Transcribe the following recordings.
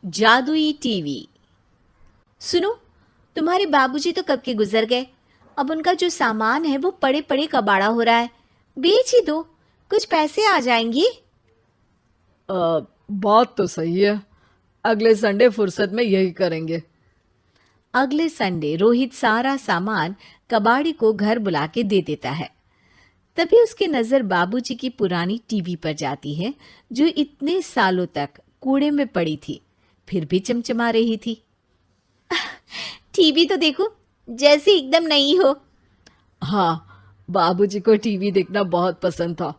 जादुई टीवी। सुनो, तुम्हारे बाबूजी तो कब के गुजर गए। अब उनका जो सामान है वो पड़े पड़े कबाड़ा हो रहा है। बेच ही दो, कुछ पैसे आ जाएंगी। बात तो सही है। अगले संडे फुर्सत में यही करेंगे। अगले संडे रोहित सारा सामान कबाड़ी को घर बुला के दे देता है। तभी उसकी नजर बाबूजी की पुरानी टीवी पर जाती है, जो इतने सालों तक कूड़े में पड़ी थी, फिर भी चमचमा रही थी। टीवी तो देखो, जैसे एकदम नई हो। हाँ, बाबूजी को टीवी देखना बहुत पसंद था।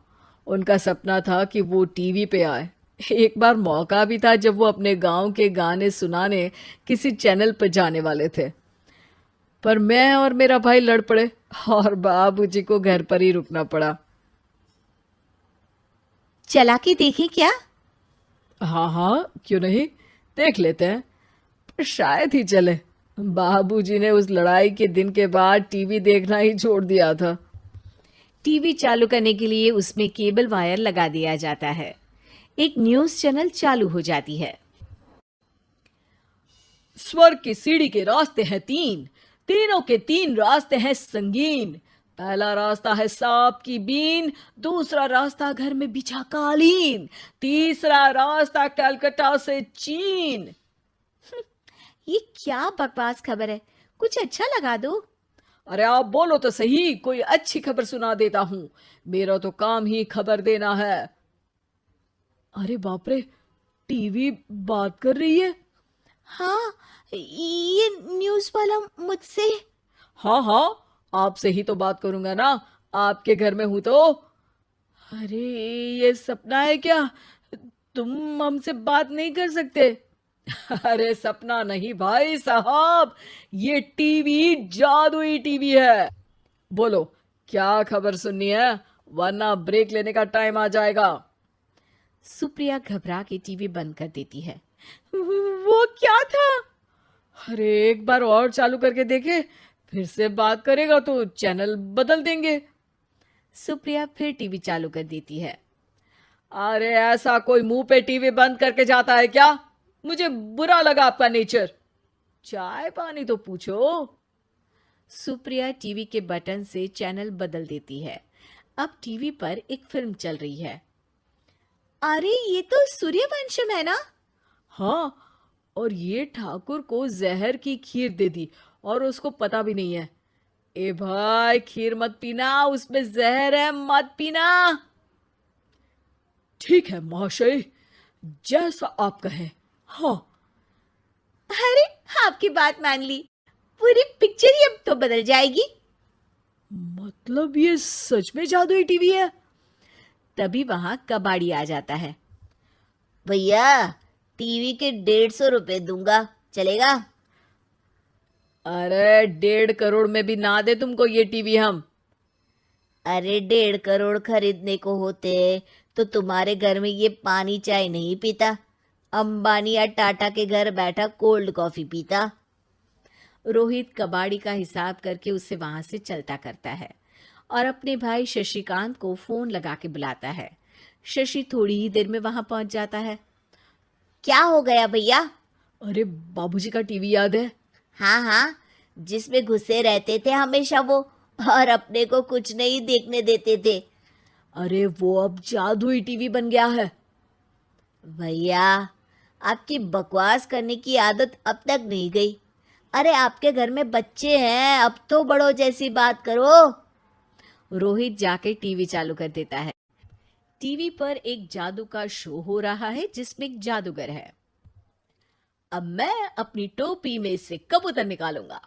उनका सपना था कि वो टीवी पे आए। एक बार मौका भी था जब वो अपने गांव के गाने सुनाने किसी चैनल पर जाने वाले थे, पर मैं और मेरा भाई लड़ पड़े और बाबूजी को घर पर ही रुकना पड़ा। चला के देखें क्या? हाँ हाँ, क्यों नहीं, देख लेते हैं। पर शायद ही चले। बाबूजी ने उस लड़ाई के दिन के बाद टीवी देखना ही छोड़ दिया था। टीवी चालू करने के लिए उसमें केबल वायर लगा दिया जाता है। एक न्यूज़ चैनल चालू हो जाती है। स्वर्ग की सीढ़ी के रास्ते हैं तीन, तीनों के तीन रास्ते हैं संगीन। पहला रास्ता है सांप की बीन, दूसरा रास्ता घर में बिछा कालीन, तीसरा रास्ता कलकत्ता से चीन। ये क्या बकवास खबर है, कुछ अच्छा लगा दो। अरे आप बोलो तो सही, कोई अच्छी खबर सुना देता हूं। मेरा तो काम ही खबर देना है। अरे बाप रे, टीवी बात कर रही है। हाँ, ये न्यूज़ वाला मुझसे। हाँ हाँ, आपसे ही तो बात करूंगा ना, आपके घर में हूं तो। अरे, ये सपना है क्या? तुम हमसे बात नहीं कर सकते? अरे सपना नहीं भाई साहब, ये टीवी जादुई टीवी है। बोलो, क्या खबर सुननी है, वरना ब्रेक लेने का टाइम आ जाएगा। सुप्रिया घबरा के टीवी बंद कर देती है। वो क्या था? अरे एक बार और चालू करके देखे, फिर से बात करेगा तो चैनल बदल देंगे। सुप्रिया फिर टीवी चालू कर देती है। अरे ऐसा कोई मुंह पे टीवी बंद करके जाता है क्या? मुझे बुरा लगा आपका नेचर। चाय पानी तो पूछो। सुप्रिया टीवी के बटन से चैनल बदल देती है। अब टीवी पर एक फिल्म चल रही है। अरे, ये तो सूर्यवंशम है ना? हाँ, और ये ठाकुर को जहर की खीर दे दी और उसको पता भी नहीं है। ए भाई, खीर मत पीना, उसमें जहर है, मत पीना। ठीक है महाशय, जैसा आप कहें। हाँ। अरे, आपकी बात मान ली, पूरी पिक्चर ही अब तो बदल जाएगी। मतलब ये सच में जादुई टीवी है? तभी वहां कबाड़ी आ जाता है। भैया, टीवी के 150 रुपए दूंगा, चलेगा? अरे 1.5 करोड़ में भी ना दे तुमको ये टीवी हम। अरे 1.5 करोड़ खरीदने को होते तो तुम्हारे घर में ये पानी चाय नहीं पीता, अंबानी या टाटा के घर बैठा कोल्ड कॉफी पीता। रोहित कबाड़ी का हिसाब करके उसे वहां से चलता करता है और अपने भाई शशिकांत को फोन लगा के बुलाता है। शशि थोड़ी ही देर में वहां पहुंच जाता है। क्या हो गया भैया? अरे बाबूजी का टीवी याद है? हाँ हाँ, जिसमें घुसे रहते थे हमेशा वो, और अपने को कुछ नहीं देखने देते थे। अरे वो अब जादुई टीवी बन गया है। भैया, आपकी बकवास करने की आदत अब तक नहीं गई। अरे आपके घर में बच्चे हैं, अब तो बड़ों जैसी बात करो। रोहित जाके टीवी चालू कर देता है। टीवी पर एक जादू का शो हो रहा है जिसमें एक जादूगर है। अब मैं अपनी टोपी में से कबूतर निकालूंगा।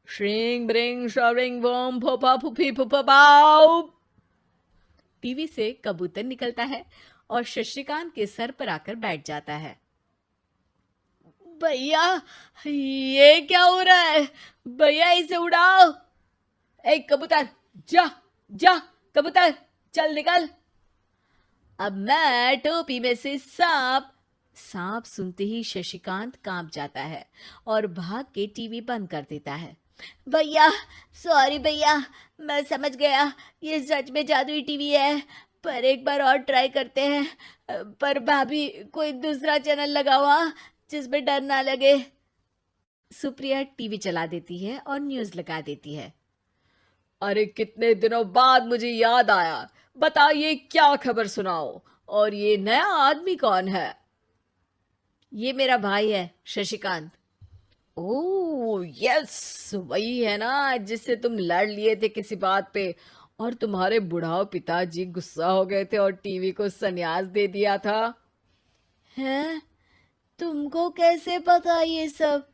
श्रिंग ब्रिंग शरिंग बम फोपा फुफी फुफा पाउ। टीवी से कबूतर निकलता है और शशिकांत के सर पर आकर बैठ जाता है। भैया, ये क्या हो रहा है? भैया इसे उड़ाओ। ए कबूतर, जा जा, कबूतर चल निकल। अब मैं टोपी में से सांप। सांप सुनते ही शशिकांत कांप जाता है और भाग के टीवी बंद कर देता है। भैया, सॉरी भैया, मैं समझ गया ये सच में जादुई टीवी है, पर एक बार और ट्राई करते हैं। पर भाभी, कोई दूसरा चैनल लगाओ हाँ, जिसमें डर ना लगे। सुप्रिया टीवी चला देती है और न्यूज लगा देती है। अरे कितने दिनों बाद मुझे याद आया, बताइए क्या खबर सुनाओ। और ये नया आदमी कौन है? ये मेरा भाई है शशिकांत। ओह यस, वही है ना जिससे तुम लड़ लिए थे किसी बात पे, और तुम्हारे बुढ़ाओ पिताजी गुस्सा हो गए थे और टीवी को संन्यास दे दिया था। हैं? तुमको कैसे पता ये सब?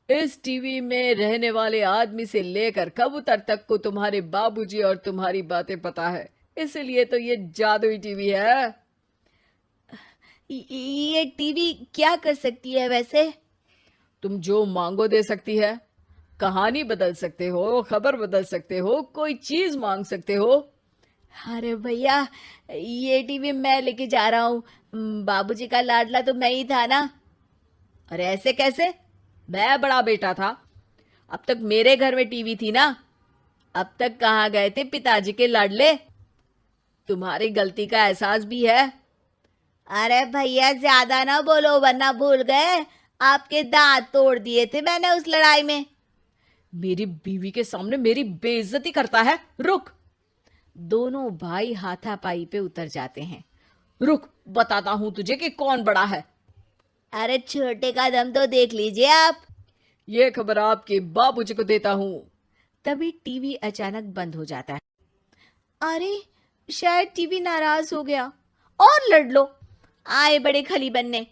इस टीवी में रहने वाले आदमी से लेकर कबूतर तक को तुम्हारे बाबूजी और तुम्हारी बातें पता है, इसलिए तो ये जादुई टीवी है। ये टीवी क्या कर सकती है वैसे? तुम जो मांगो दे सकती है, कहानी बदल सकते हो, खबर बदल सकते हो, कोई चीज मांग सकते हो। अरे भैया, ये टीवी मैं लेके जा रहा हूँ। बाबूजी का लाडला तो मैं ही था ना। अरे ऐसे कैसे? मैं बड़ा बेटा था, अब तक मेरे घर में टीवी थी ना। अब तक कहाँ गए थे पिताजी के लाडले? तुम्हारी गलती का एहसास भी है। अरे भैया, ज्यादा ना बोलो वरना भूल गए आपके दांत तोड़ दिए थे मैंने उस लड़ाई में। मेरी बीवी के सामने मेरी बेइज्जती करता है। रुक, दोनों भाई हाथापाई पे उतर जाते हैं। रुक, बताता हूं तुझे कि कौन बड़ा है। अरे छोटे का दम तो देख लीजिए आप। ये खबर आपके बाबूजी को देता हूं। तभी टीवी अचानक बंद हो जाता है। अरे, शायद टीवी नाराज हो गया। और लड़ लो, आए बड़े खली बनने।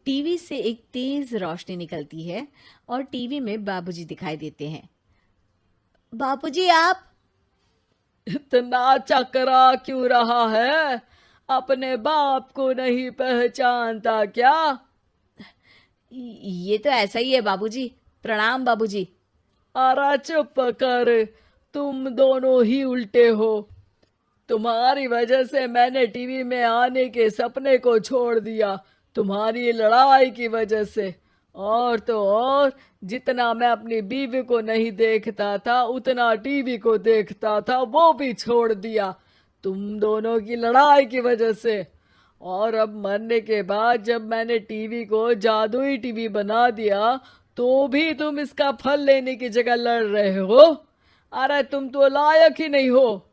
टीवी से एक तेज रोशनी निकलती है और टीवी में बाबूजी दिखाई देते हैं। बापूजी आप? इतना चकरा क्यों रहा है? अपने बाप को नहीं पहचानता क्या? ये तो ऐसा ही है बाबूजी। प्रणाम बाबूजी। अरे चुप कर, तुम दोनों ही उल्टे हो। तुम्हारी वजह से मैंने टीवी में आने के सपने को छोड़ दिया, तुम्हारी लड़ाई की वजह से। और तो और, जितना मैं अपनी बीवी को नहीं देखता था उतना टीवी को देखता था, वो भी छोड़ दिया तुम दोनों की लड़ाई की वजह से। और अब मरने के बाद जब मैंने टीवी को जादुई टीवी बना दिया तो भी तुम इसका फल लेने की जगह लड़ रहे हो। अरे तुम तो लायक ही नहीं हो,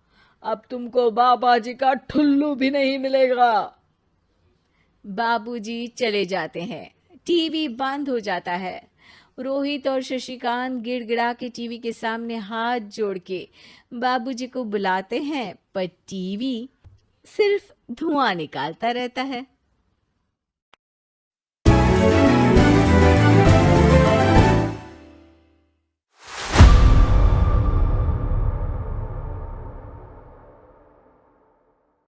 अब तुमको बाबा जी का ठुल्लू भी नहीं मिलेगा। बाबूजी चले जाते हैं। टीवी बंद हो जाता है। रोहित और शशिकांत गिड़गिड़ा के टीवी के सामने हाथ जोड़ के बाबूजी को बुलाते हैं, पर टीवी सिर्फ धुआं निकालता रहता है।